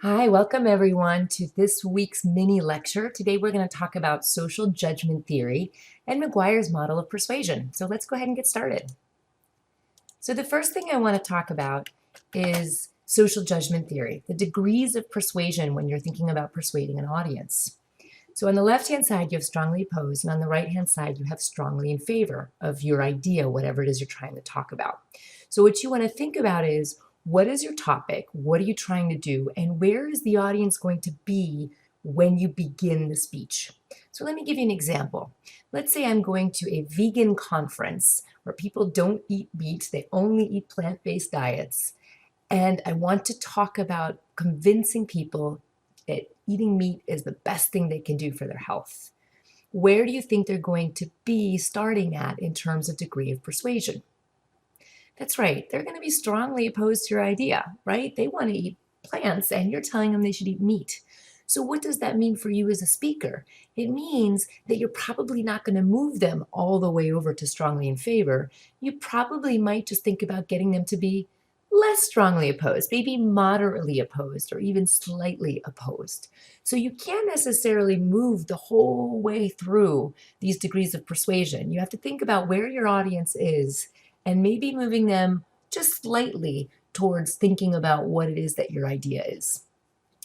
Hi, welcome everyone to this week's mini lecture. Today we're going to talk about social judgment theory and McGuire's model of persuasion. So let's go ahead and get started. So the first thing I want to talk about is social judgment theory, the degrees of persuasion when you're thinking about persuading an audience. So on the left-hand side, you have strongly opposed, and on the right-hand side, you have strongly in favor of your idea, whatever it is you're trying to talk about. So what you want to think about is, what is your topic? What are you trying to do? And where is the audience going to be when you begin the speech? So let me give you an example. Let's say I'm going to a vegan conference where people don't eat meat, they only eat plant-based diets. And I want to talk about convincing people that eating meat is the best thing they can do for their health. Where do you think they're going to be starting at in terms of degree of persuasion? That's right, they're going to be strongly opposed to your idea, right? They want to eat plants and you're telling them they should eat meat. So what does that mean for you as a speaker? It means that you're probably not going to move them all the way over to strongly in favor. You probably might just think about getting them to be less strongly opposed, maybe moderately opposed, or even slightly opposed. So you can't necessarily move the whole way through these degrees of persuasion. You have to think about where your audience is and maybe moving them just slightly towards thinking about what it is that your idea is.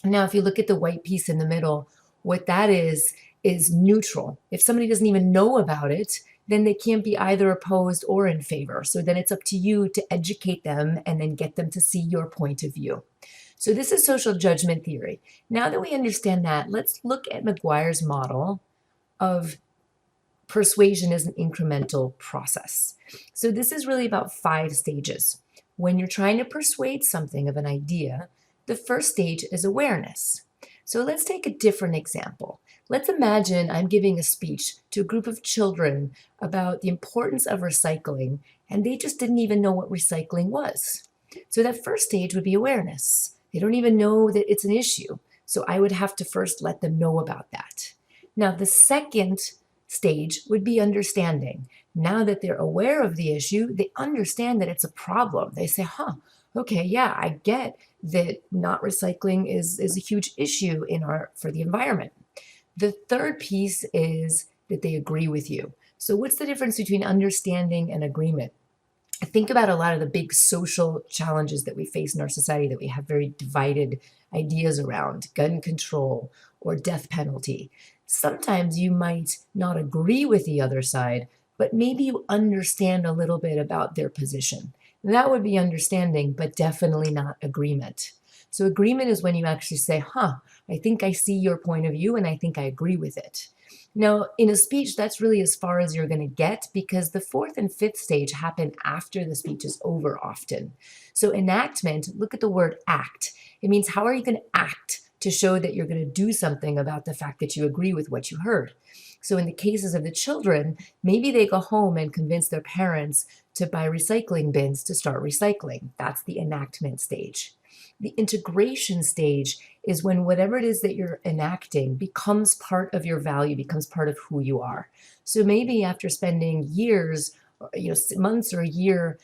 Now, if you look at the white piece in the middle, what that is neutral. If somebody doesn't even know about it, then they can't be either opposed or in favor. So then it's up to you to educate them and then get them to see your point of view. So this is social judgment theory. Now that we understand that, let's look at McGuire's model of persuasion as an incremental process. So this is really about 5 stages. When you're trying to persuade something of an idea, the first stage is awareness. So let's take a different example. Let's imagine I'm giving a speech to a group of children about the importance of recycling, and they just didn't even know what recycling was. So that first stage would be awareness. They don't even know that it's an issue. So I would have to first let them know about that. Now, the second stage would be understanding. Now that they're aware of the issue, they understand that it's a problem. They say, okay, yeah, I get that not recycling is a huge issue for the environment. The third piece is that they agree with you. So what's the difference between understanding and agreement? Think about a lot of the big social challenges that we face in our society that we have very divided ideas around, gun control or death penalty. Sometimes you might not agree with the other side, but maybe you understand a little bit about their position. That would be understanding, but definitely not agreement. So agreement is when you actually say, I think I see your point of view and I think I agree with it. Now, in a speech, that's really as far as you're going to get because the 4th and 5th stage happen after the speech is over often. So enactment, look at the word act. It means how are you going to act to show that you're going to do something about the fact that you agree with what you heard. So in the cases of the children, maybe they go home and convince their parents to buy recycling bins to start recycling. That's the enactment stage. The integration stage is when whatever it is that you're enacting becomes part of your value, becomes part of who you are. So maybe after spending years, months or a year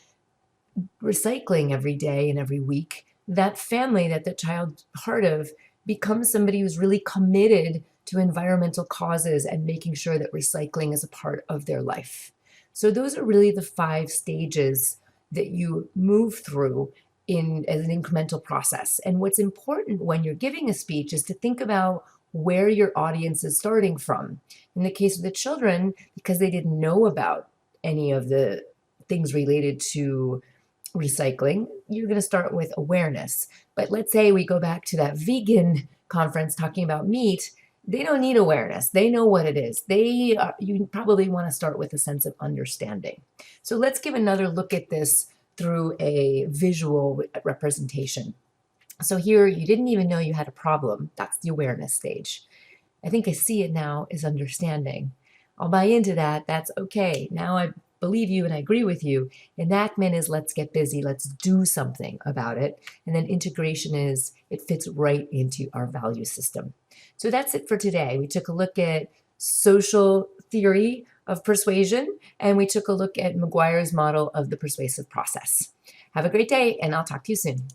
recycling every day and every week, that family that the child's part of becomes somebody who's really committed to environmental causes and making sure that recycling is a part of their life. So those are really the 5 stages that you move through as an incremental process. And what's important when you're giving a speech is to think about where your audience is starting from. In the case of the children, because they didn't know about any of the things related to recycling, you're going to start with awareness. But let's say we go back to that vegan conference talking about meat. They don't need awareness. They know what it is. You probably want to start with a sense of understanding. So let's give another look at this through a visual representation. So here, you didn't even know you had a problem. That's the awareness stage. I think I see it now is understanding. I'll buy into that. That's okay. Now I believe you and I agree with you. Enactment is let's get busy. Let's do something about it. And then integration is it fits right into our value system. So that's it for today. We took a look at social theory of persuasion, and we took a look at McGuire's model of the persuasive process. Have a great day, and I'll talk to you soon.